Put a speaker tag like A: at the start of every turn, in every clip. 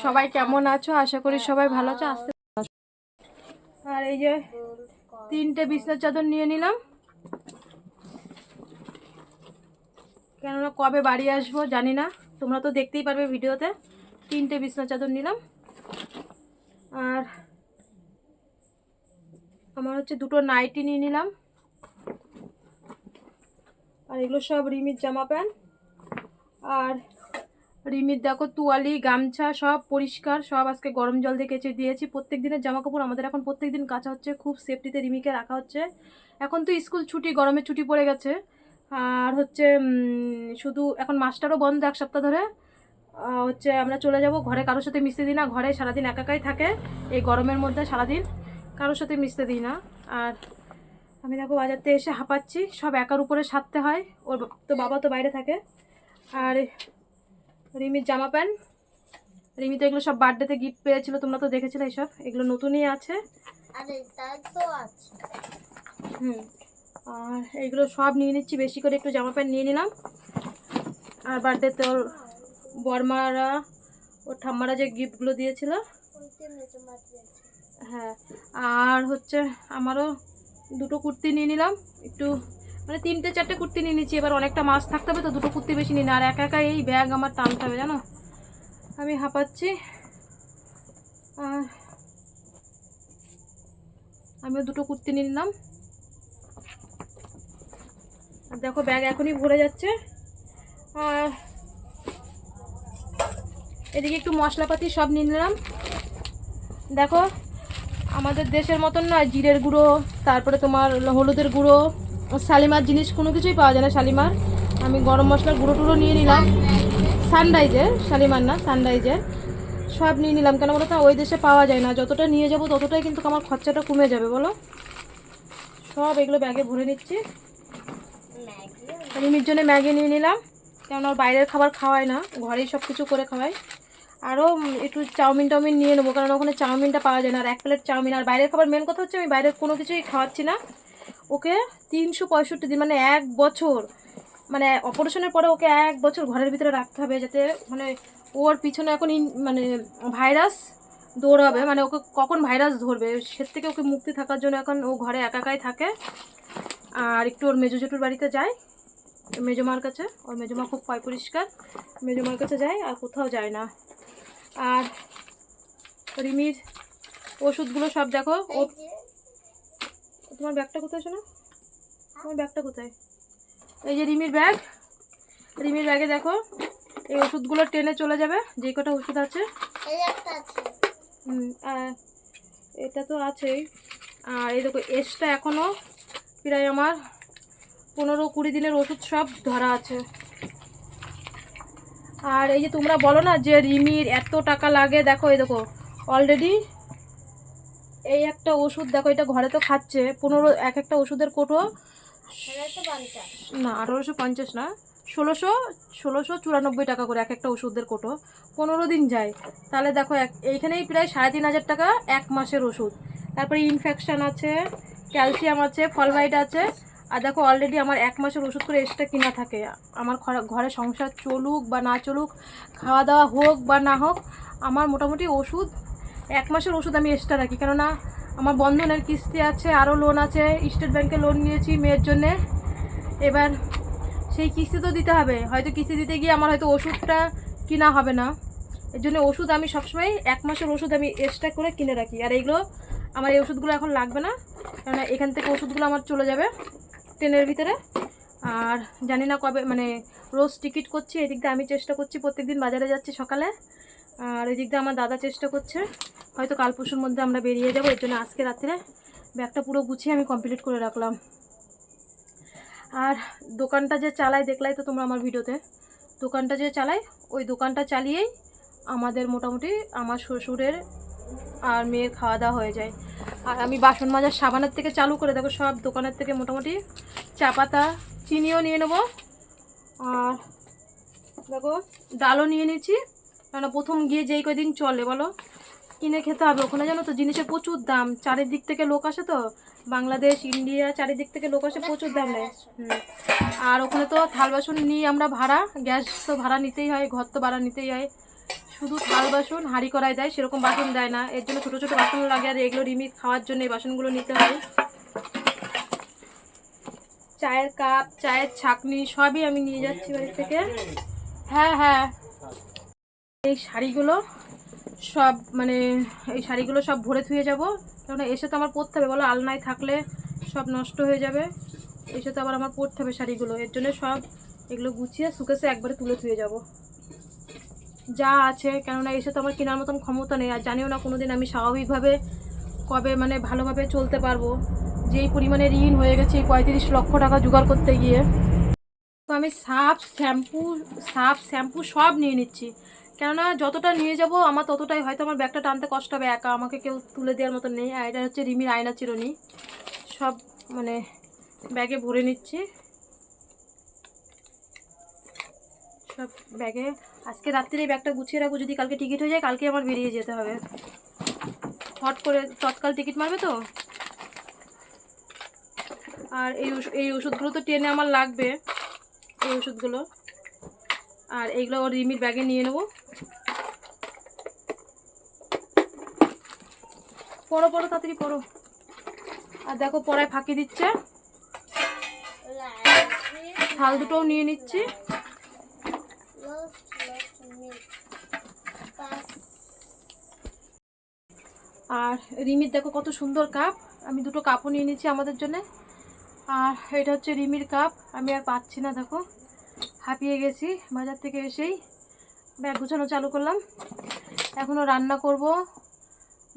A: সবাই কেমন আছো? আশা করি সবাই ভালো আছো। আর এই যে 3টে বিছনার চাদর নিয়ে নিলাম, কেননা কবে বাড়ি আসবো জানি না, তোমরা তো দেখতেই পারবে ভিডিওতে। 3টে বিছনার চাদর নিলাম। আর আমার হচ্ছে 2টো নাইটি নিয়ে নিলাম। আর এগুলো সব রিমির জামা প্যান্ট। আর রিমির দেখো তোয়ালি গামছা সব পরিষ্কার, সব আজকে গরম জল দিয়ে কেচে দিয়েছি। প্রত্যেক দিনের জামা কাপড় আমাদের এখন প্রত্যেক দিন কাচা হচ্ছে, খুব সেফটিতে রিমিকে রাখা হচ্ছে। এখন তো স্কুল ছুটি, গরমের ছুটি পড়ে গেছে। আর হচ্ছে শুধু এখন মাস্টারও বন্ধ 1 সপ্তাহ ধরে। হচ্ছে আমরা চলে যাব ঘরে, কারোর সাথে মিশতে দিই না, ঘরে সারাদিন একাই থাকে। এই গরমের মধ্যে সারাদিন কারোর সাথে মিশতে দিই না। আর আমি দেখো বাজারতে এসে হাঁপাচ্ছি, সব একার উপরে সারতে হয়, ওর তো বাবা তো বাইরে থাকে। আর রিমির জামা প্যান্ট, রিমি তো এগুলো সব বার্থডেতে গিফট পেয়েছিল, তোমরা তো দেখেছিলে। এইসব এগুলো নতুনই আছে। আর এইগুলো সব নিয়ে নিচ্ছি, বেশি করে একটু জামা প্যান্ট নিয়ে নিলাম। আর বার্থডেতে ওর বরমারা, ওর ঠাম্মারা যে গিফটগুলো দিয়েছিল, হ্যাঁ। আর হচ্ছে আমারও 2টো কুর্তি নিয়ে নিলাম, একটু মানে 3টে-4টে কুর্তি নিয়ে নিচ্ছি। এবার অনেকটা মাছ থাকতে হবে তো 2টো কুর্তি বেশি নিই না। আর একা এই ব্যাগ আমার টানতে হবে, জানো, আমি হাঁপাচ্ছি। আর আমিও 2টো কুর্তি নিয়ে নিলাম। আর দেখো ব্যাগ এখনই ভরে যাচ্ছে। আর এদিকে একটু মশলাপাতি সব নিয়ে নিলাম। দেখো আমাদের দেশের মতন নয়, জিরের গুঁড়ো, তারপরে তোমার হলুদের গুঁড়ো, শালিমার জিনিস কোনো কিছুই পাওয়া যায় না। শালিমার আমি গরম মশলার গুঁড়ো টুড়ো নিয়ে নিলাম। সানরাইজের, শালিমার না, সানরাইজের সব নিয়ে নিলাম। কেন বলো তো, ওই দেশে পাওয়া যায় না। যতটা নিয়ে যাব ততটাই কিন্তু আমার খরচাটা কমে যাবে, বলো। সব এগুলো ব্যাগে ভরে নিচ্ছি। রিমির জন্য ম্যাগি নিয়ে নিলাম, কেন ওর বাইরের খাবার খাওয়ায় না, ঘরেই সব কিছু করে খাওয়াই। আরও একটু চাউমিন টাউমিন নিয়ে নেবো, কারণ ওখানে চাউমিনটা পাওয়া যায় না। আর 1 প্লেট চাউমিন। আর বাইরের খাবার, মেন কথা হচ্ছে আমি বাইরের কোনো কিছুই খাওয়াচ্ছি না ওকে। 365 দিন মানে 1 বছর, মানে অপারেশনের পরে ওকে 1 বছর ঘরের ভিতরে রাখতে হবে, যাতে মানে ওর পিছনে এখন মানে ভাইরাস দৌড়াবে, মানে ওকে কখন ভাইরাস ধরবে সে থেকে ওকে মুক্তি থাকার জন্য এখন ও ঘরে একাই থাকে। আর একটু ওর মেজো জেঠুর বাড়িতে যায়, মেজমার কাছে। ওর মেজমা খুব পয় পরিষ্কার, মেজমার কাছে যায়, আর কোথাও যায় না। আর রিমির ওষুধগুলো সব দেখো। ও তোমার ব্যাগটা কোথায় শোনো, তোমার ব্যাগটা কোথায়? এই যে রিমির ব্যাগ, রিমির ব্যাগে দেখো এই ওষুধগুলো টেনে চলে যাবে, যে কটা ওষুধ আছে। এটা তো আছেই। আর এই দেখো এসটা এখনও প্রায় আমার 15-20 দিনের ওষুধ সব ধরা আছে। আর এই যে তোমরা বলো না যে রিমির এত টাকা লাগে, দেখো এই দেখো অলরেডি এই একটা ওষুধ দেখো, এটা ঘরে তো খাচ্ছে 15, এক একটা ওষুধের কোটো না 1850 না, 1694 টাকা করে এক একটা ওষুধের কোটো। 15 দিন যায়, তাহলে দেখো এইখানেই প্রায় 3500 টাকা 1 মাসের ওষুধ। তারপরে ইনফেকশান আছে, ক্যালসিয়াম আছে, ফলভাইট আছে। আর দেখো অলরেডি আমার 1 মাসের ওষুধ করে এক্সট্রা কিনা থাকে। আমার ঘরে সংসার চলুক বা না চলুক, খাওয়া দাওয়া হোক বা না হোক, আমার মোটামুটি ওষুধ 1 মাসের ওষুধ আমি এক্সট্রা রাখি। কেননা আমার বন্ধনের কিস্তি আছে, আরও লোন আছে, স্টেট ব্যাংকে লোন নিয়েছি মেয়ের জন্যে। এবার সেই কিস্তি তো দিতে হবে, হয়তো কিস্তি দিতে গিয়ে আমার হয়তো ওষুধটা কিনা হবে না। এর জন্য ওষুধ আমি সবসময় 1 মাসের ওষুধ আমি এক্সট্রা করে কিনে রাখি। আর এইগুলো আমার এই ওষুধগুলো এখন লাগবে না, কেননা এখান থেকে ওষুধগুলো আমার চলে যাবে ট্রেনের ভিতরে। আর জানি না কবে, মানে রোজ টিকিট করছি। এদিক দিয়ে আমি চেষ্টা করছি, প্রত্যেকদিন বাজারে যাচ্ছি সকালে। আর এদিক দিয়ে আমার দাদা চেষ্টা করছে, হয়তো কাল পরশুর মধ্যে আমরা বেরিয়ে যাবো। এর জন্য আজকে রাত্রে ব্যাগটা পুরো গুছিয়ে আমি কমপ্লিট করে রাখলাম। আর দোকানটা যে চালাই, দেখলাই তো তোমরা আমার ভিডিওতে, দোকানটা যে চালাই, ওই দোকানটা চালিয়েই আমাদের মোটামুটি আমার শ্বশুরের আর মেয়ের খাওয়া দাওয়া হয়ে যায়। আর আমি বাসন মাজার সাবানের থেকে চালু করে দেখো সব দোকানের থেকে মোটামুটি চা পাতা, চিনিও নিয়ে নেবো। আর দেখো ডালও নিয়ে নিচ্ছি, কেন প্রথম গিয়ে যেই কদিন চলে বলো, কিনে খেতে হবে। ওখানে জানো তো জিনিসের প্রচুর দাম, চারিদিক থেকে লোক আসে তো, বাংলাদেশ, ইন্ডিয়া, চারিদিক থেকে লোক আসে, প্রচুর দাম নেয়। আর ওখানে তো থাল বাসন নিই আমরা ভাড়া, গ্যাস তো ভাড়া নিতেই হয়, ঘর তো ভাড়া নিতেই হয়, শুধু থাল বাসন হাঁড়ি কড়াই দেয়, সেরকম বাসন দেয় না। এর জন্য ছোটো ছোটো বাসন লাগে, আর এগুলো রিমি খাওয়ার জন্য এই বাসনগুলো নিতে হয়। চায়ের কাপ, চায়ের ছাঁকনি সবই আমি নিয়ে যাচ্ছি বাড়ি থেকে। হ্যাঁ হ্যাঁ, এই শাড়িগুলো সব মানে এই শাড়িগুলো সব ভরে থুয়ে যাব, কারণ এসে তো আমার পরতে হবে বলো, আলনায় থাকলে সব নষ্ট হয়ে যাবে। এসে তো আবার আমার পরতে হবে শাড়িগুলো, এর জন্য সব এগুলো গুছিয়ে সুকেসে একবারে তুলে থুয়ে যাব যা আছে। কেননা এসে তো আমার কেনার মতন ক্ষমতা নেই, আর জানিও না কোনোদিন আমি স্বাভাবিকভাবে কবে মানে ভালোভাবে চলতে পারবো। যেই পরিমাণে ঋণ হয়ে গেছে এই 35 লক্ষ টাকা জোগাড় করতে গিয়ে। তো আমি সার্ফ শ্যাম্পু সব নিয়ে নিচ্ছি, কেননা যতটা নিয়ে যাব আমার ততটাই হয়তো আমার ব্যাগটা টানতে কষ্ট হবে, একা আমাকে কেউ তুলে দেওয়ার মতো নেই। আর এটা হচ্ছে রিমির আয়না চিরুনি, সব মানে ব্যাগে ভরে নিচ্ছি সব ব্যাগে। আজকে রাত্রে এই ব্যাগটা গুছিয়ে রাখবো, যদি কালকে টিকিট হয়ে যায় কালকে আমার বেরিয়ে যেতে হবে, হট করে তৎকাল টিকিট মারবে তো। আর এই ওষুধগুলো তো ট্রেনে আমার লাগবে, এই ওষুধগুলো। আর এইগুলো ওর রিমির ব্যাগে নিয়ে নেবো। পড়ো পড়ো তাড়াতাড়ি পড়ো। আর দেখো পড়ায় ফাঁকি দিচ্ছে, থাল দুটোও নিয়ে নিচ্ছি। আর রিমির দেখো কত সুন্দর কাপ, আমি দুটো কাপও নিয়ে নিচ্ছি আমাদের জন্য। আর এটা হচ্ছে রিমির কাপ, আমি আর পাচ্ছি না, দেখো হাঁপিয়ে গেছি বাজার থেকে এসেই। ব্যাগ গুছানো চালু করলাম, এখনও রান্না করব,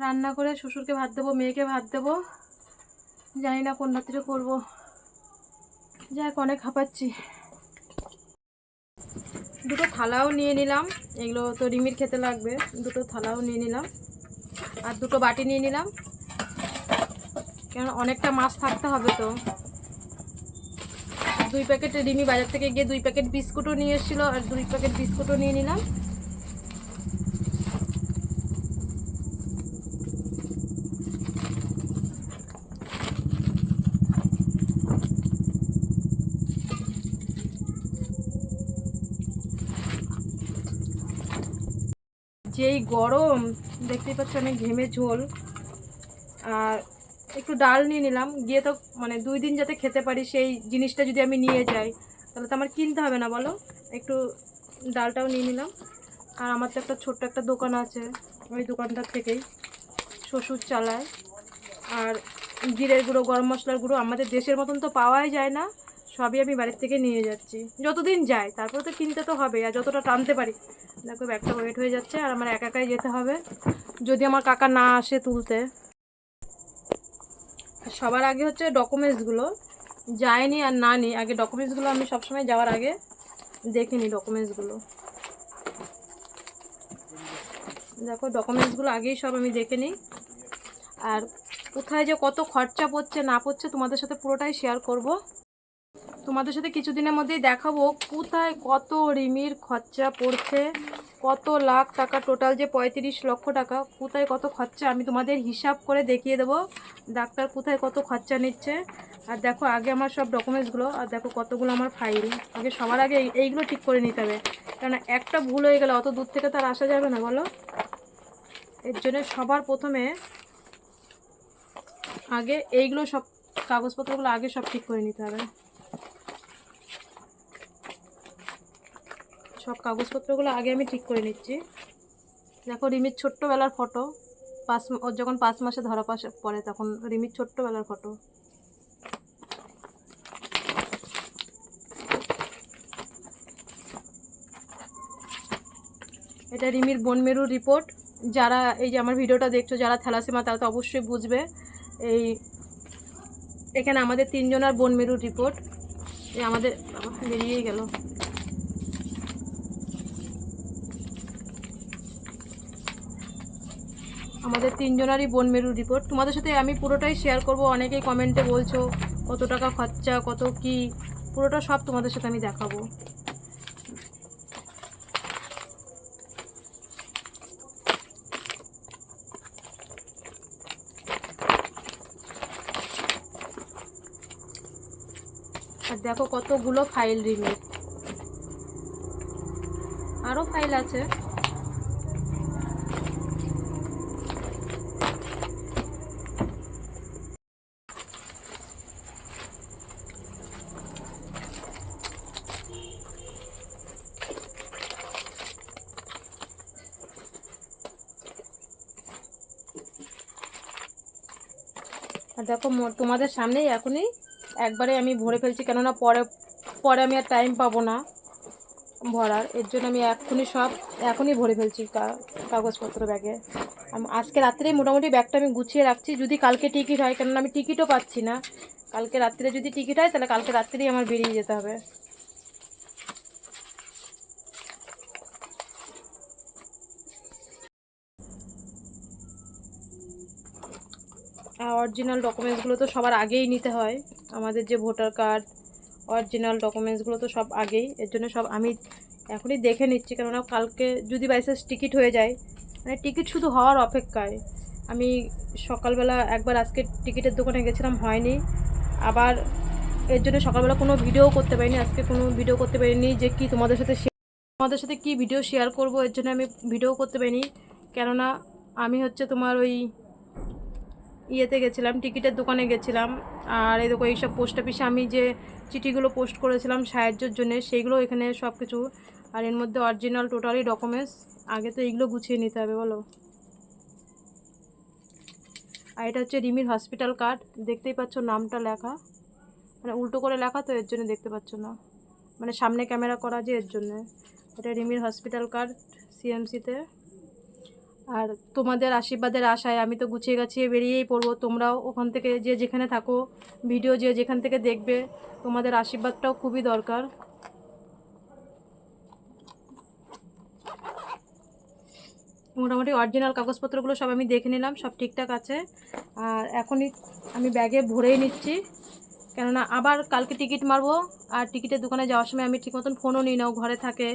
A: রান্না করে শ্বশুরকে ভাত দেবো, মেয়েকে ভাত দেবো, জানি না কোন রাত্রে করবো। যাক অনেক হাঁপাচ্ছি। দুটো থালাও নিয়ে নিলাম, এগুলো তো রিমির খেতে লাগবে, দুটো থালাও নিয়ে নিলাম। আর দুটো বাটি নিয়ে নিলাম, কেন অনেকটা মাছ থাকতে হবে তো। 2 প্যাকেট রিমি বাজার থেকে গিয়ে 2 প্যাকেট বিস্কুটও নিয়ে এসেছিলো, আর 2 প্যাকেট বিস্কুটও নিয়ে নিলাম। যেই গরম দেখতেই পাচ্ছ, অনেক ঘেমে ঝোল। আর একটু ডাল নিয়ে নিলাম, গিয়ে তো মানে 2 দিন যাতে খেতে পারি সেই জিনিসটা যদি আমি নিয়ে যাই তাহলে তো আমার কিনতে হবে না বলো। একটু ডালটাও নিয়ে নিলাম। আর আমার তো একটা ছোট্ট একটা দোকান আছে, ওই দোকানটার থেকেই শ্বশুর চালায়। আর জিরের গুঁড়ো, গরম মশলার গুঁড়ো আমাদের দেশের মতন তো পাওয়াই যায় না, সবই আমি বাড়ির থেকে নিয়ে যাচ্ছি যতদিন যাই, তারপরে তো কিনতে তো হবে, আর যতটা টানতে পারি। দেখো ব্যাগটা ওয়েট হয়ে যাচ্ছে, আর আমার একা একাই যেতে হবে যদি আমার কাকা না আসে তুলতে। সবার আগে হচ্ছে ডকুমেন্টসগুলো, যায়নি আর না নিই, আগে ডকুমেন্টসগুলো আমি সবসময় যাওয়ার আগে দেখে নিই ডকুমেন্টসগুলো। দেখো ডকুমেন্টসগুলো আগেই সব আমি দেখে নিই। আর কোথায় যে কত খরচা পড়ছে না পড়ছে তোমাদের সাথে পুরোটাই শেয়ার করব। তোমাদের সাথে কিছুদিনের মধ্যেই দেখাবো কোথায় কত রিমির খরচা পড়ছে, কত লাখ টাকা, টোটাল যে 35 লক্ষ টাকা, কোথায় কত খরচা আমি তোমাদের হিসাব করে দেখিয়ে দেবো। ডাক্তার কোথায় কত খরচা নিচ্ছে। আর দেখো আগে আমার সব ডকুমেন্টসগুলো, আর দেখো কতগুলো আমার ফাইল। আগে সবার আগে এইগুলো ঠিক করে নিতে হবে, কারণ একটা ভুল হয়ে গেলে অত দূর থেকে তো আর আসা যাবে না বলো। এর জন্য সবার প্রথমে আগে এইগুলো সব কাগজপত্রগুলো আগে সব ঠিক করে নিতে হবে। সব কাগজপত্রগুলো আগে আমি ঠিক করে নিচ্ছি। দেখো রিমির ছোট্টবেলার ফটো, ওর যখন 5 মাসে ধরা পড়ে তখন রিমির ছোট্টবেলার ফটো। এটা রিমির বোন মেরুর রিপোর্ট। যারা এই যে আমার ভিডিওটা দেখছো যারা থ্যালাসেমিয়া, তারা তো অবশ্যই বুঝবে। এখানে আমাদের 3 জনের বোন মেরুর রিপোর্ট। এই আমাদের বেরিয়েই গেল। আমাদের 3 জনেরই বোন মেরুর রিপোর্ট তোমাদের সাথে আমি পুরোটাই শেয়ার করব। অনেকেই কমেন্টে বলছো কত টাকা খরচা, কত কি, পুরোটা সব তোমাদের সাথে আমি দেখাবো। আর দেখো কতগুলো ফাইল রিমির, আরও ফাইল আছে। আর দেখো তোমাদের সামনেই এখনই একবারে আমি ভরে ফেলছি, কেননা পরে পরে আমি আর টাইম পাবো না ভরার, এর জন্য আমি এখনই ভরে ফেলছি কাগজপত্র ব্যাগে। আজকে রাত্রেই মোটামুটি ব্যাগটা আমি গুছিয়ে রাখছি, যদি কালকে টিকিট হয়, কেননা আমি টিকিটও পাচ্ছি না। কালকে রাত্রে যদি টিকিট হয় তাহলে কালকে রাত্রেই আমার বেরিয়ে যেতে হবে। আর অরিজিনাল ডকুমেন্টসগুলো তো সবার আগেই নিতে হয়, আমাদের যে ভোটার কার্ড, অরিজিনাল ডকুমেন্টসগুলো তো সব আগেই, এর জন্য সব আমি এখনই দেখে নিচ্ছি, কেননা কালকে যদি বাইচান্স টিকিট হয়ে যায়, মানে টিকিট শুধু হওয়ার অপেক্ষায়। আমি সকালবেলা একবার আজকে টিকিটের দোকানে গেছিলাম, হয়নি, আবার এর জন্য সকালবেলা কোনো ভিডিও করতে পারিনি, আজকে কোনো ভিডিও করতে পারিনি যে কি তোমাদের সাথে কি ভিডিও শেয়ার করব, এর জন্য আমি ভিডিও করতে পারিনি। কেননা আমি হচ্ছে তোমার ওই ইয়েতে গেছিলাম, টিকিটের দোকানে গেছিলাম। আর এই দেখো এইসব পোস্ট অফিসে আমি যে চিঠিগুলো পোস্ট করেছিলাম সাহায্যের জন্য, সেইগুলো এখানে সব কিছু। আর এর মধ্যে অরিজিনাল টোটালি ডকুমেন্টস, আগে তো এইগুলো গুছিয়ে নিতে হবে বলো। আর এটা হচ্ছে রিমির হসপিটাল কার্ড, দেখতেই পাচ্ছ নামটা লেখা, মানে উল্টো করে লেখা, তো এর জন্য দেখতে পাচ্ছ না, মানে সামনে ক্যামেরা করা যে, এর জন্য। এটা রিমির হসপিটাল কার্ড সিএমসিতে। আর তোমাদের আশীর্বাদের আশায় আমি তো গুছিয়ে গাছিয়ে বেরিয়েই পড়বো, তোমরাও ওখান থেকে যে যেখানে থাকো, ভিডিও যে যেখান থেকে দেখবে, তোমাদের আশীর্বাদটাও খুবই দরকার। মোটামুটি অরিজিনাল কাগজপত্রগুলো সব আমি দেখে নিলাম, সব ঠিকঠাক আছে। আর এখনই আমি ব্যাগে ভরেই নিচ্ছি, কেননা আবার কালকে টিকিট মারবো। আর টিকিটের দোকানে যাওয়ার সময় আমি ঠিক মতন ফোনও নিই না, ও ঘরে থাকে,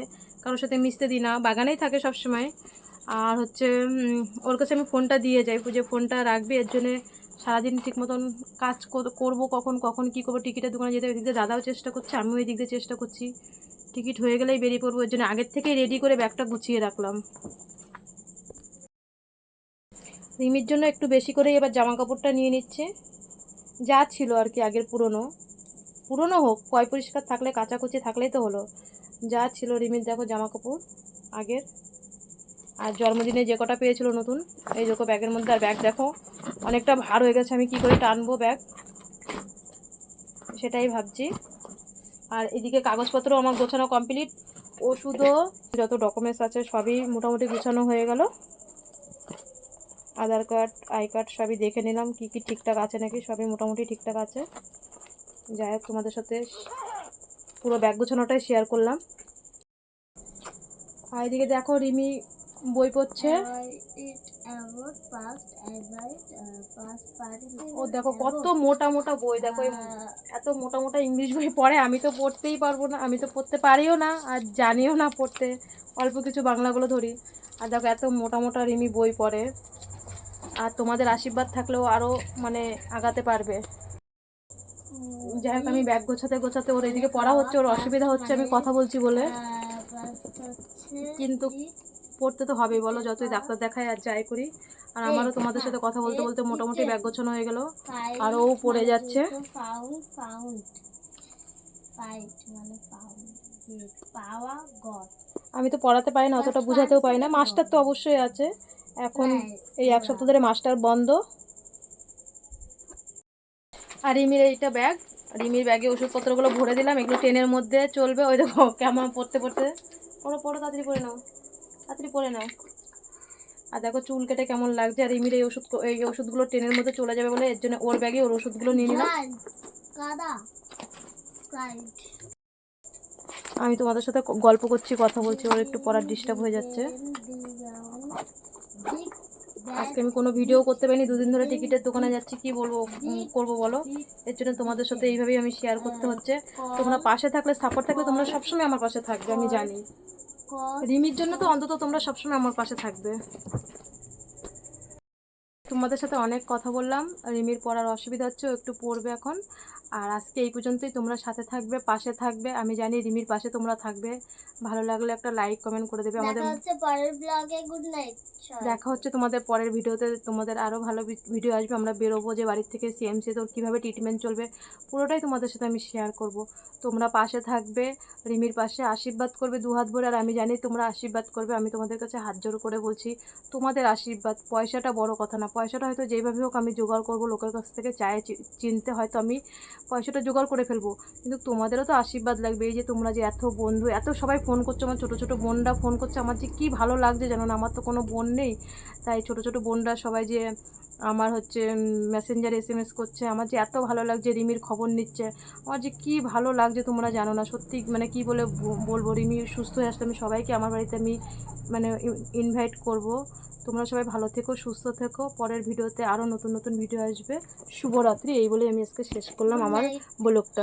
A: কারোর সাথে মিশতে দিই না, বাগানেই থাকে সব সময়। আর হচ্ছে ওর কাছে আমি ফোনটা দিয়ে যাই, যে ফোনটা রাখবি, এর জন্যে সারাদিন ঠিক মতন কাজ করবো, কখন কখন কী করবো। টিকিটের দোকানে যেতে ওই দিক দিয়ে দাদাও চেষ্টা করছে, আমিও ওই দিক দিয়ে চেষ্টা করছি, টিকিট হয়ে গেলেই বেরিয়ে পড়বো। এর জন্য আগের থেকেই রেডি করে ব্যাগটা গুছিয়ে রাখলাম। রিমির জন্য একটু বেশি করেই এবার জামা কাপড়টা নিয়ে নিচ্ছে, যা ছিল আর কি আগের পুরনো হোক, পয় পরিষ্কার থাকলে, কাচাকুচি থাকলেই তো হলো। যা ছিল রিমির দেখো জামা কাপড় আগের, আর জন্মদিনে যে কটা পেয়েছিল নতুন, এই দেখো ব্যাগের মধ্যে। আর ব্যাগ দেখো অনেকটা ভার হয়ে গেছে, আমি কি করে টানবো ব্যাগ, সেটাই ভাবছি। আর এদিকে কাগজপত্র আমার গোছানো কমপ্লিট, ওষুধও যত ডকুমেন্টস আছে সবই মোটামুটি গুছানো হয়ে গেল। আধার কার্ড, আই কার্ড সবই দেখে নিলাম কি কি ঠিকঠাক আছে নাকি, সবই মোটামুটি ঠিকঠাক আছে। যাই হোক, তোমাদের সাথে পুরো ব্যাগ গোছানোটাই শেয়ার করলাম। আর এদিকে দেখো রিমি বই পড়ছে, ও দেখো কত মোটা মোটা বই, দেখো এত মোটা মোটা ইংলিশ বই পড়ে, আমি তো পড়তেই পারবো না, আমি তো পড়তে পারিও না, আর জানিও না পড়তে, অল্প কিছু বাংলাগুলো ধরি। আর দেখো এত মোটা মোটা রিমি বই পড়ে, আর তোমাদের আশীর্বাদ থাকলেও আরও মানে আগাতে পারবে। যাই হোক, আমি ব্যাগ গোছাতে গোছাতে ওর এদিকে পড়া হচ্ছে, ওর অসুবিধা হচ্ছে আমি কথা বলছি বলে, কিন্তু পড়তে তো হবেই বলো, যতই ডাক্তার দেখাই আর যাই করি। আর আমারও তোমাদের সাথে কথা বলতে বলতে মোটামুটি ব্যাগ গোছানো হয়ে গেল, আর ও পড়ে যাচ্ছে। আমি তো পড়াতে পারি না, অতটা বুঝাতেও পারি না, মাস্টার তো অবশ্যই আছে, এখন এই এক সপ্তাহ ধরে মাস্টার বন্ধ। আর রিমির এইটা ব্যাগ, রিমির ব্যাগে ওষুধপত্রগুলো ভরে দিলাম, এগুলো ট্রেনের মধ্যে চলবে। ওই দেখো কেমন পড়তে পড়তে, পড়ো পড়ো তাড়াতাড়ি পড়ে নাও, তাড়াতাড়ি পড়ে নাও। আর দেখো চুল কেটে কেমন লাগছে। আর রিমির এই ওষুধগুলো ট্রেনের মধ্যে চলে যাবে বলে, এর জন্য ওর ব্যাগে ওর ওষুধগুলো নিয়ে নিলাম। আমি তোমাদের সাথে গল্প করছি, কথা বলছি, ওর একটু পড়ার ডিস্টার্ব হয়ে যাচ্ছে। আজকে আমি কোনো ভিডিও করতে পারিনি, দুদিন ধরে টিকিটের দোকানে যাচ্ছি, কি বলবো করবো বলো। এর জন্য তোমাদের সাথে এইভাবেই আমি শেয়ার করতে হচ্ছে। তোমরা পাশে থাকলে, সাপোর্ট থাকলে, তোমরা সবসময় আমার পাশে থাকবে, আমি জানি। রিমির জন্য তো অন্তত তোমরা সবসময় আমার পাশে থাকবে। তোমাদের সাথে অনেক কথা বললাম, রিমির পড়ার অসুবিধা হচ্ছে, ও একটু পড়বে এখন। আর আজকে এই পর্যন্তই, তোমরা সাথে থাকবে, পাশে থাকবে, আমি জানি রিমির পাশে তোমরা থাকবে। ভালো লাগলে একটা লাইক কমেন্ট করে দেবে। আমাদের
B: পরের ব্লগে। Good night.
A: দেখা হচ্ছে তোমাদের পরের ভিডিওতে। তোমাদের আরও ভালো ভিডিও আসবে। আমরা বেরোবো যে বাড়ির থেকে সিএমসি তোর কীভাবে ট্রিটমেন্ট চলবে পুরোটাই তোমাদের সাথে আমি শেয়ার করব। তোমরা পাশে থাকবে, রিমির পাশে আশীর্বাদ করবে দু হাত ভরে। আর আমি জানি তোমরা আশীর্বাদ করবে। আমি তোমাদের কাছে হাত জোড় করে বলছি, তোমাদের আশীর্বাদ। পয়সাটা বড় কথা না, পয়সাটা হয়তো যেইভাবে হোক আমি জোগাড় করব, লোকের কাছ থেকে চায়ে চিনতে হয়তো আমি পয়সাটা জোগাড় করে ফেলবো, কিন্তু তোমাদেরও তো আশীর্বাদ লাগবে। এই যে তোমরা যে এত বন্ধু, এত সবাই ফোন করছো, আমার ছোটো ছোটো বোনরা ফোন করছে, আমার যে কী ভালো লাগছে জানো না। আমার তো কোনো বোন নেই, তাই ছোটো ছোটো বোনরা সবাই যে আমার হচ্ছে মেসেঞ্জারে SMS করছে, আমার যে এত ভালো লাগছে, রিমির খবর নিচ্ছে, আমার যে কী ভালো লাগছে তোমরা জানো না। সত্যি মানে কী বলে বলবো, রিমি সুস্থ হয়ে আসলে আমি সবাইকে আমার বাড়িতে আমি মানে ইনভাইট করব। তোমরা সবাই ভালো থেকো, সুস্থ থেকো। পরের ভিডিওতে আরও নতুন নতুন ভিডিও আসবে। শুভরাত্রি, এই বলে আমি আজকে শেষ করলাম আমার ব্লগটা।